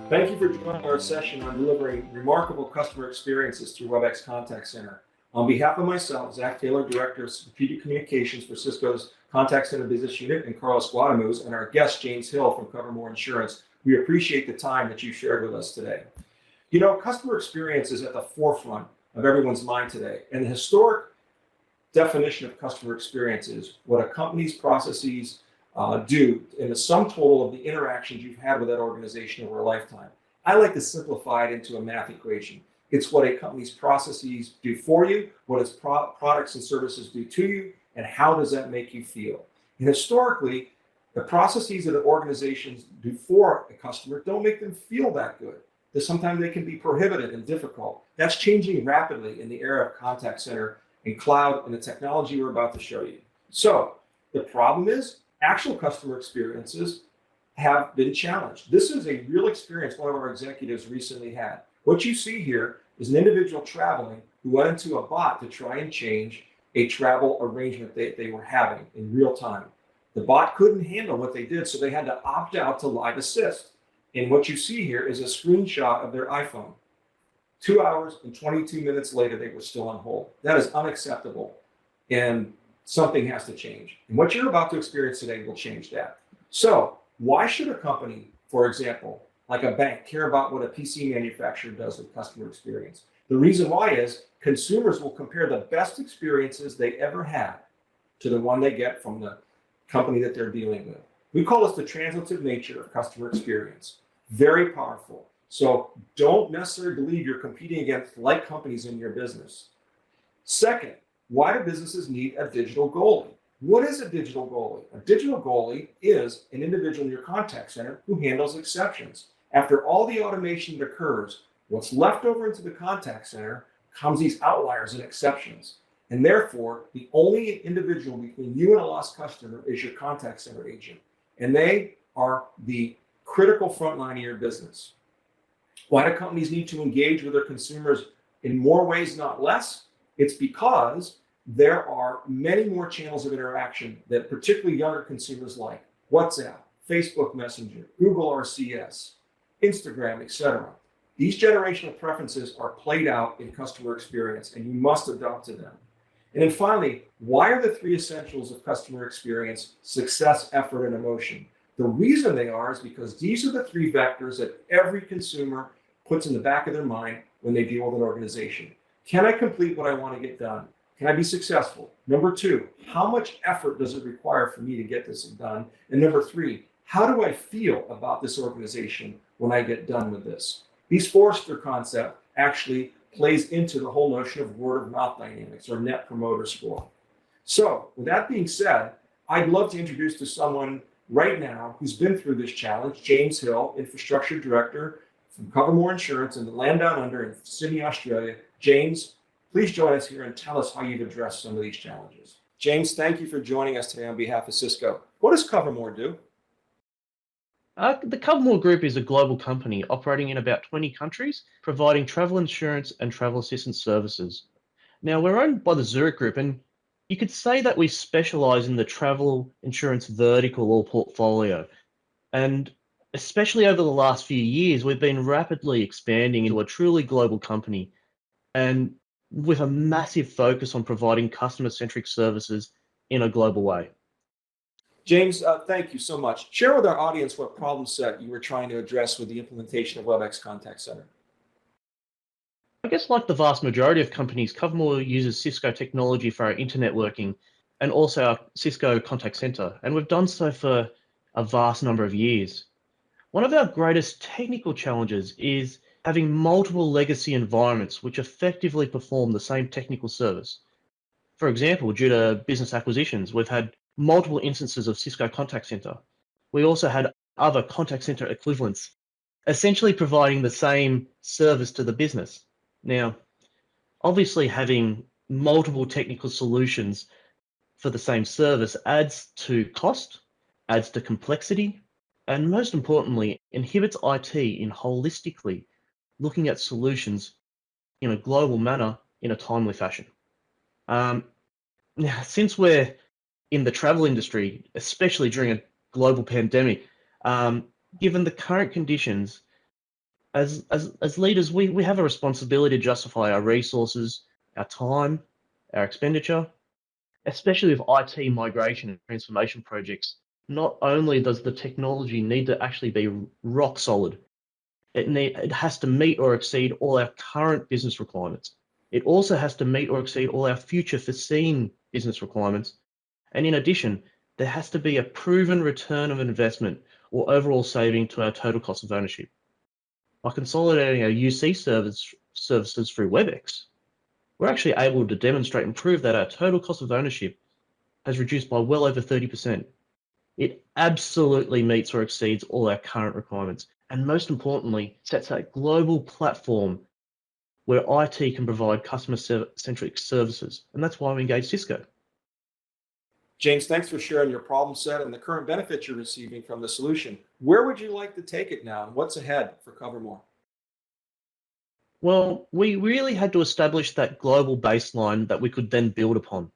Thank you for joining our session on delivering remarkable customer experiences through WebEx Contact Center. On behalf of myself, Zach Taylor, Director of Strategic Communications for Cisco's Contact Center Business Unit, and Carlos Guadamuz, and our guest, James Hill from Covermore Insurance, we appreciate the time that you shared with us today. You know, customer experience is at the forefront of everyone's mind today, and the historic definition of customer experience is what a company's processes do in the sum total of the interactions you've had with that organization over a lifetime. I like to simplify it into a math equation. It's what a company's processes do for you, what its products and services do to you, and how does that make you feel? And historically, the processes that organizations do for a customer don't make them feel that good. Sometimes they can be prohibitive and difficult. That's changing rapidly in the era of contact center and cloud and the technology we're about to show you. So the problem is actual customer experiences have been challenged. This is a real experience one of our executives recently had. What you see here is an individual traveling who went into a bot to try and change a travel arrangement they were having in real time. The bot couldn't handle what they did, so they had to opt out to Live Assist. And what you see here is a screenshot of their iPhone. 2 hours and 22 minutes later, they were still on hold. That is unacceptable, and something has to change. And what you're about to experience today will change that. So why should a company, for example, like a bank, care about what a PC manufacturer does with customer experience? The reason why is consumers will compare the best experiences they ever had to the one they get from the company that they're dealing with. We call this the transitive nature of customer experience. Very powerful. So don't necessarily believe you're competing against like companies in your business. Second, why do businesses need a digital goalie? What is a digital goalie? A digital goalie is an individual in your contact center who handles exceptions. After all the automation that occurs, what's left over into the contact center comes these outliers and exceptions. And therefore, the only individual between you and a lost customer is your contact center agent. And they are the critical front line of your business. Why do companies need to engage with their consumers in more ways, not less? It's because there are many more channels of interaction that particularly younger consumers like. WhatsApp, Facebook Messenger, Google RCS, Instagram, etc. These generational preferences are played out in customer experience, and you must adopt to them. And then finally, why are the three essentials of customer experience success, effort, and emotion? The reason they are is because these are the three vectors that every consumer puts in the back of their mind when they deal with an organization. Can I complete what I want to get done? Can I be successful? Number two, how much effort does it require for me to get this done? And number three, how do I feel about this organization when I get done with this? These Forrester concept actually plays into the whole notion of word of mouth dynamics or net promoter score. So with that being said, I'd love to introduce to someone right now who's been through this challenge, James Hill, Infrastructure Director from Covermore Insurance in the land down under in Sydney, Australia. James, please join us here and tell us how you've addressed some of these challenges. James, thank you for joining us today on behalf of Cisco. What does Covermore do? The Covermore Group is a global company operating in about 20 countries, providing travel insurance and travel assistance services. Now, we're owned by the Zurich Group, and you could say that we specialize in the travel insurance vertical or portfolio. And especially over the last few years, we've been rapidly expanding into a truly global company and with a massive focus on providing customer-centric services in a global way. James, thank you so much. Share with our audience what problem set you were trying to address with the implementation of WebEx Contact Center. I guess like the vast majority of companies, Covermore uses Cisco technology for our internetworking and also our Cisco contact center, and we've done so for a vast number of years. One of our greatest technical challenges is having multiple legacy environments which effectively perform the same technical service. For example, due to business acquisitions, we've had multiple instances of Cisco Contact Center. We also had other contact center equivalents, essentially providing the same service to the business. Now, obviously having multiple technical solutions for the same service adds to cost, adds to complexity, and most importantly, inhibits IT in holistically looking at solutions in a global manner in a timely fashion. Now, since we're in the travel industry, especially during a global pandemic, given the current conditions, As leaders, we have a responsibility to justify our resources, our time, our expenditure, especially with IT migration and transformation projects. Not only does the technology need to actually be rock solid, it has to meet or exceed all our current business requirements. It also has to meet or exceed all our future foreseen business requirements. And in addition, there has to be a proven return of investment or overall saving to our total cost of ownership. By consolidating our UC services through WebEx, we're actually able to demonstrate and prove that our total cost of ownership has reduced by well over 30%. It absolutely meets or exceeds all our current requirements, and most importantly, sets that global platform where IT can provide customer-centric services, and that's why we engage Cisco. James, thanks for sharing your problem set and the current benefits you're receiving from the solution. Where would you like to take it now, and what's ahead for Covermore? Well, we really had to establish that global baseline that we could then build upon.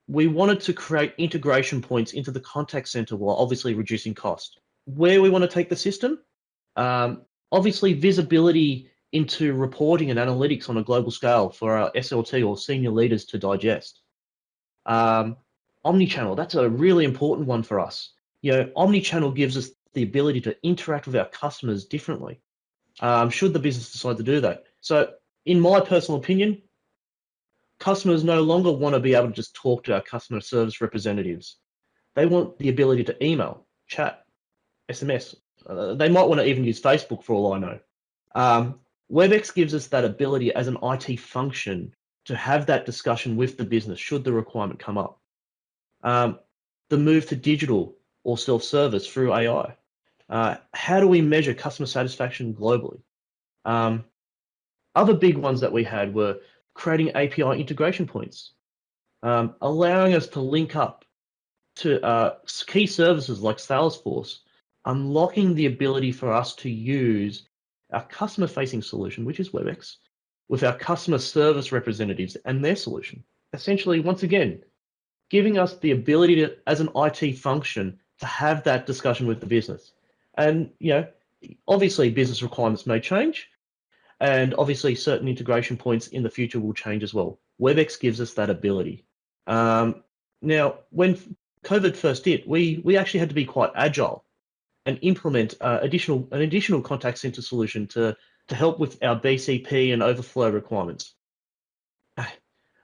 We wanted to create integration points into the contact center while obviously reducing cost. Where we want to take the system? Obviously, visibility into reporting and analytics on a global scale for our SLT or senior leaders to digest. Omnichannel, that's a really important one for us. Omnichannel gives us the ability to interact with our customers differently, should the business decide to do that. So, in my personal opinion, customers no longer want to be able to just talk to our customer service representatives. They want the ability to email, chat, SMS. They might want to even use Facebook for all I know. WebEx gives us that ability as an IT function to have that discussion with the business should the requirement come up. The move to digital or self-service through AI. How do we measure customer satisfaction globally? Other big ones that we had were creating API integration points, allowing us to link up to key services like Salesforce, unlocking the ability for us to use our customer-facing solution, which is WebEx, with our customer service representatives and their solution. Essentially, once again, giving us the ability to, as an IT function, to have that discussion with the business. And, obviously business requirements may change, and obviously certain integration points in the future will change as well. WebEx gives us that ability. Now, when COVID first hit, we actually had to be quite agile and implement an additional contact center solution to help with our BCP and overflow requirements.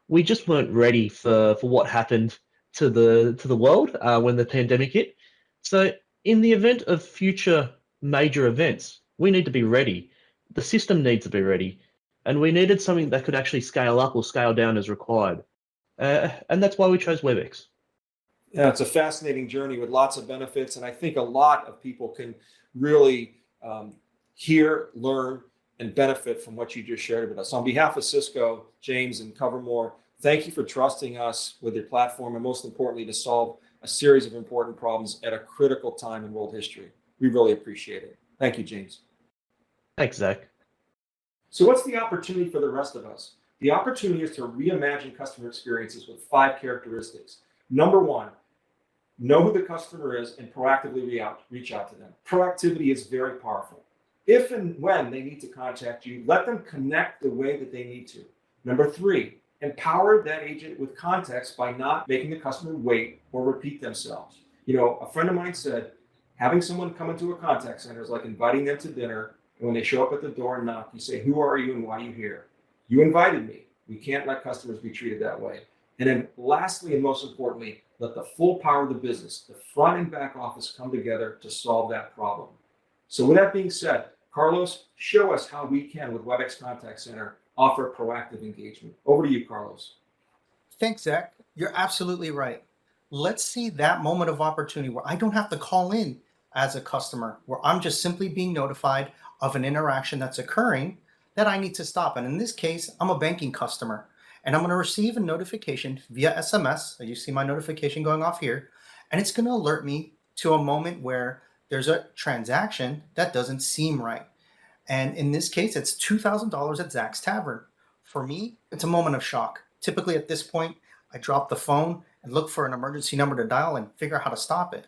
We just weren't ready for what happened to the world when the pandemic hit. So in the event of future major events, we need to be ready. The system needs to be ready, and we needed something that could actually scale up or scale down as required. And that's why we chose WebEx. Yeah, it's a fascinating journey with lots of benefits, and I think a lot of people can really hear, learn, and benefit from what you just shared with us. On behalf of Cisco, James, and Covermore, thank you for trusting us with your platform, and most importantly, to solve a series of important problems at a critical time in world history. We really appreciate it. Thank you, James. Thanks, Zach. So what's the opportunity for the rest of us? The opportunity is to reimagine customer experiences with 5 characteristics. Number 1, know who the customer is and proactively reach out to them. Proactivity is very powerful. If and when they need to contact you, let them connect the way that they need to. Number 3, empower that agent with context by not making the customer wait or repeat themselves. A friend of mine said, having someone come into a contact center is like inviting them to dinner. And when they show up at the door and knock, you say, "Who are you and why are you here?" You invited me. We can't let customers be treated that way. And then lastly, and most importantly, let the full power of the business, the front and back office, come together to solve that problem. So with that being said, Carlos, show us how we can, with WebEx Contact Center, offer proactive engagement. Over to you, Carlos. Thanks, Zach. You're absolutely right. Let's see that moment of opportunity where I don't have to call in as a customer, where I'm just simply being notified of an interaction that's occurring that I need to stop. And in this case, I'm a banking customer, and I'm going to receive a notification via SMS. You see my notification going off here, and it's going to alert me to a moment where there's a transaction that doesn't seem right. And in this case, it's $2,000 at Zach's Tavern. For me, it's a moment of shock. Typically at this point, I drop the phone and look for an emergency number to dial and figure out how to stop it.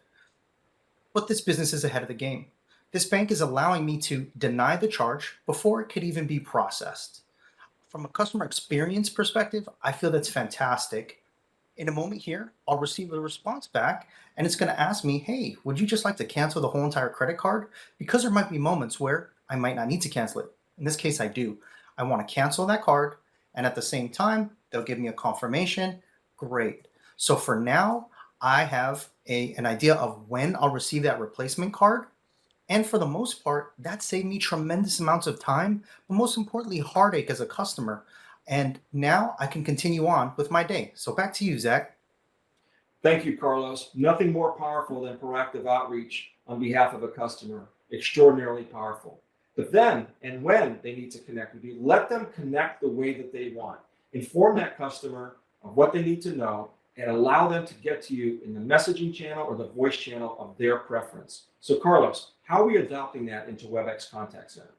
But this business is ahead of the game. This bank is allowing me to deny the charge before it could even be processed. From a customer experience perspective, I feel that's fantastic. In a moment here, I'll receive a response back and it's going to ask me, hey, would you just like to cancel the whole entire credit card? Because there might be moments where I might not need to cancel it. In this case, I do. I want to cancel that card. And at the same time, they'll give me a confirmation. Great. So for now, I have an idea of when I'll receive that replacement card. And for the most part, that saved me tremendous amounts of time, but most importantly, heartache as a customer. And now I can continue on with my day. So back to you, Zach. Thank you, Carlos. Nothing more powerful than proactive outreach on behalf of a customer. Extraordinarily powerful. But then and when they need to connect with you, let them connect the way that they want. Inform that customer of what they need to know and allow them to get to you in the messaging channel or the voice channel of their preference. So, Carlos, how are we adopting that into WebEx Contact Center?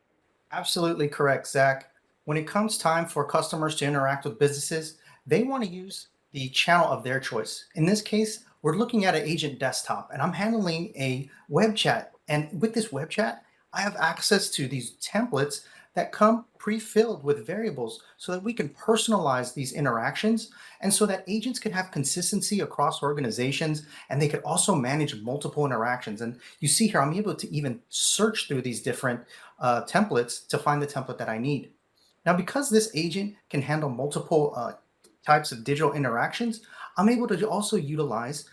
Absolutely correct, Zach. When it comes time for customers to interact with businesses, they want to use the channel of their choice. In this case, we're looking at an agent desktop and I'm handling a web chat. And with this web chat, I have access to these templates that come pre-filled with variables so that we can personalize these interactions and so that agents can have consistency across organizations and they could also manage multiple interactions. And you see here, I'm able to even search through these different templates to find the template that I need. Now, because this agent can handle multiple types of digital interactions, I'm able to also utilize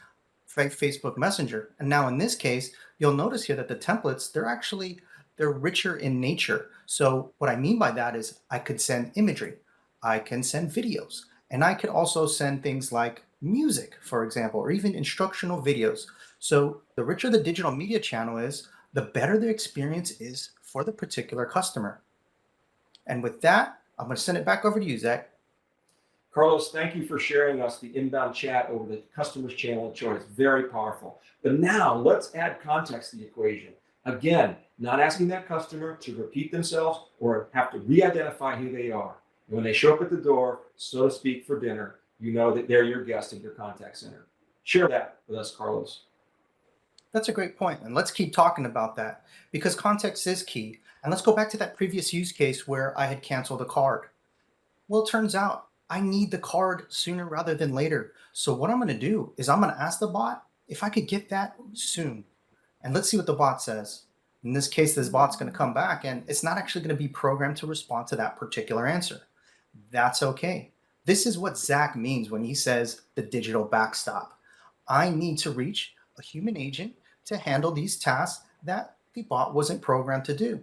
Facebook Messenger. And now in this case, you'll notice here that the templates, they're richer in nature. So what I mean by that is I could send imagery, I can send videos, and I could also send things like music, for example, or even instructional videos. So the richer the digital media channel is, the better the experience is for the particular customer. And with that, I'm going to send it back over to you, Zach. Carlos, thank you for sharing us the inbound chat over the customer's channel of choice. Very powerful. But now let's add context to the equation. Again, not asking that customer to repeat themselves or have to re-identify who they are. And when they show up at the door, so to speak, for dinner, you know that they're your guest at your contact center. Share that with us, Carlos. That's a great point. And let's keep talking about that because context is key. And let's go back to that previous use case where I had canceled a card. Well, it turns out I need the card sooner rather than later. So what I'm going to do is I'm going to ask the bot if I could get that soon. And let's see what the bot says. In this case, this bot's going to come back and it's not actually going to be programmed to respond to that particular answer. That's okay. This is what Zach means when he says the digital backstop. I need to reach a human agent to handle these tasks that the bot wasn't programmed to do.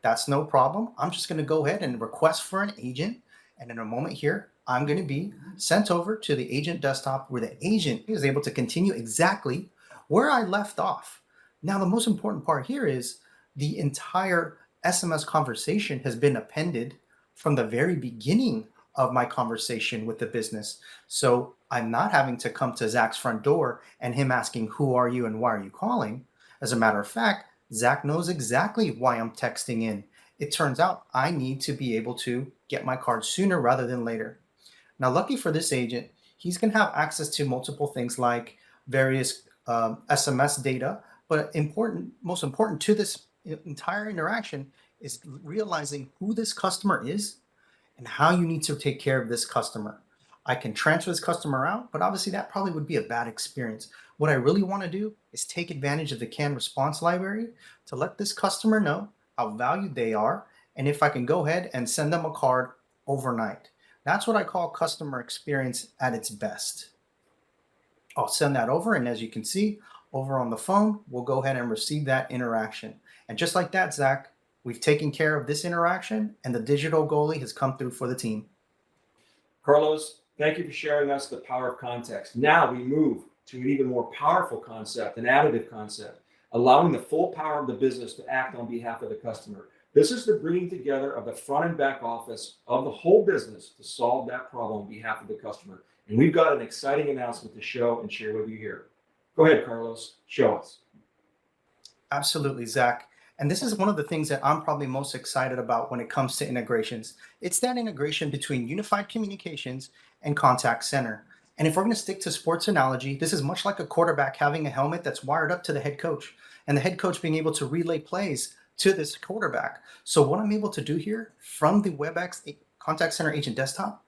That's no problem. I'm just going to go ahead and request for an agent. And in a moment here, I'm going to be sent over to the agent desktop where the agent is able to continue exactly where I left off. Now, the most important part here is the entire SMS conversation has been appended from the very beginning of my conversation with the business. So I'm not having to come to Zach's front door and him asking, who are you and why are you calling? As a matter of fact, Zach knows exactly why I'm texting in. It turns out I need to be able to get my card sooner rather than later. Now, lucky for this agent, he's going to have access to multiple things like various SMS data, but most important to this entire interaction is realizing who this customer is and how you need to take care of this customer. I can transfer this customer out, but obviously that probably would be a bad experience. What I really want to do is take advantage of the canned response library to let this customer know how valued they are, and if I can go ahead and send them a card overnight. That's what I call customer experience at its best. I'll send that over, and as you can see, over on the phone, we'll go ahead and receive that interaction. And just like that, Zach, we've taken care of this interaction, and the digital goalie has come through for the team. Carlos, thank you for sharing us the power of context. Now we move to an even more powerful concept, an additive concept, allowing the full power of the business to act on behalf of the customer. This is the bringing together of the front and back office of the whole business to solve that problem on behalf of the customer. And we've got an exciting announcement to show and share with you here. Go ahead, Carlos, show us. Absolutely, Zach. And this is one of the things that I'm probably most excited about when it comes to integrations. It's that integration between unified communications and contact center. And if we're going to stick to sports analogy, this is much like a quarterback having a helmet that's wired up to the head coach. and the head coach being able to relay plays to this quarterback. So what I'm able to do here from the WebEx Contact Center Agent Desktop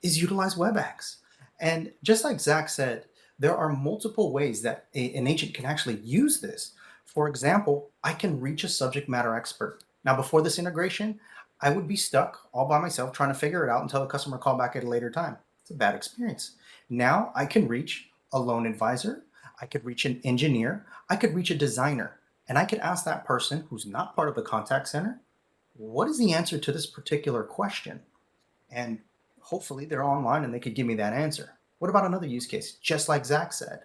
is utilize WebEx. And just like Zach said, there are multiple ways that an agent can actually use this. For example, I can reach a subject matter expert. Now, before this integration, I would be stuck all by myself trying to figure it out until the customer called back at a later time. It's a bad experience. Now I can reach a loan advisor, I could reach an engineer, I could reach a designer, and I could ask that person who's not part of the contact center, what is the answer to this particular question? And hopefully they're online and they could give me that answer. What about another use case? Just like Zach said,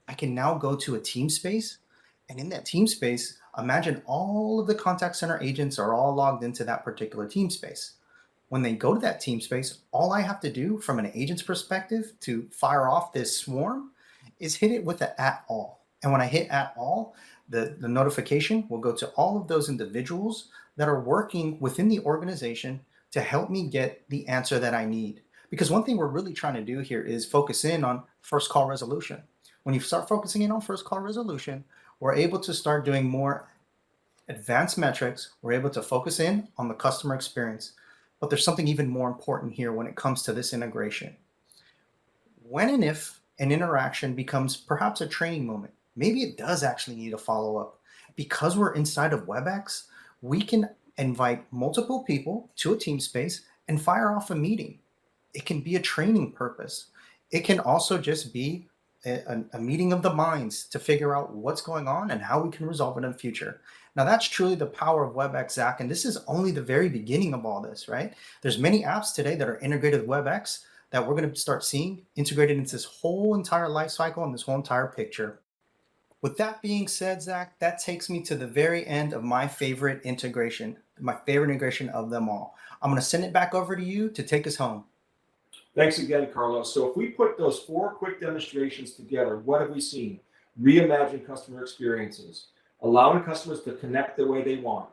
I can now go to a team space, and in that team space, imagine all of the contact center agents are all logged into that particular team space. When they go to that team space, all I have to do from an agent's perspective to fire off this swarm is hit it with the @ all. And when I hit @ all, the notification will go to all of those individuals that are working within the organization to help me get the answer that I need. Because one thing we're really trying to do here is focus in on first call resolution. When you start focusing in on first call resolution, we're able to start doing more advanced metrics. We're able to focus in on the customer experience. But there's something even more important here when it comes to this integration. When and if an interaction becomes perhaps a training moment, maybe it does actually need a follow-up. Because we're inside of WebEx, we can invite multiple people to a team space and fire off a meeting. It can be a training purpose. It can also just be a meeting of the minds to figure out what's going on and how we can resolve it in the future. Now that's truly the power of WebEx, Zach, and this is only the very beginning of all this, right? There's many apps today that are integrated with WebEx that we're going to start seeing integrated into this whole entire life cycle and this whole entire picture. With that being said, Zach, that takes me to the very end of my favorite integration of them all. I'm going to send it back over to you to take us home. Thanks again, Carlos. So if we put those 4 quick demonstrations together, what have we seen? Reimagine customer experiences, allowing customers to connect the way they want,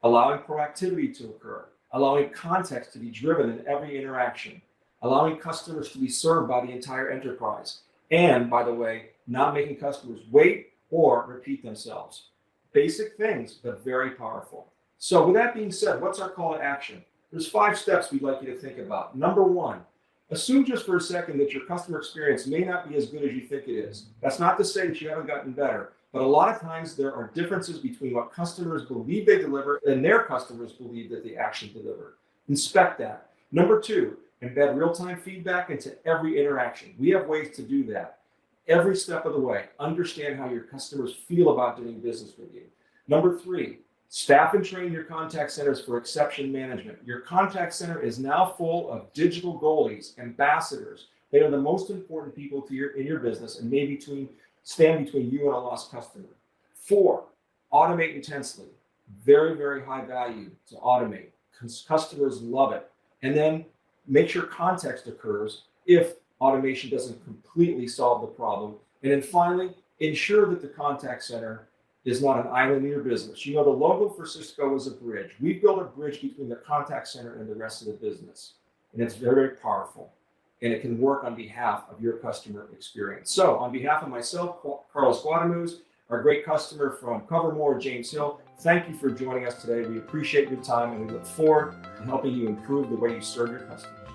allowing proactivity to occur, allowing context to be driven in every interaction, allowing customers to be served by the entire enterprise, and, by the way, not making customers wait or repeat themselves. Basic things, but very powerful. So with that being said, what's our call to action? There's 5 steps we'd like you to think about. Number 1, assume just for a second that your customer experience may not be as good as you think it is. That's not to say that you haven't gotten better, but a lot of times there are differences between what customers believe they deliver and their customers believe that they actually deliver. Inspect that. Number 2, embed real-time feedback into every interaction. We have ways to do that. Every step of the way, understand how your customers feel about doing business with you. Number 3, staff and train your contact centers for exception management. Your contact center is now full of digital goalies, ambassadors. They are the most important people in your business and may stand between you and a lost customer. 4, automate intensely. Very, very high value to automate. Customers love it. And then make sure context occurs if automation doesn't completely solve the problem. And then finally, ensure that the contact center is not an island in your business. You know, the logo for Cisco is a bridge. We built a bridge between the contact center and the rest of the business. And it's very, very powerful. And it can work on behalf of your customer experience. So on behalf of myself, Carlos Guadamuz, our great customer from Covermore, James Hill, thank you for joining us today. We appreciate your time and we look forward to helping you improve the way you serve your customers.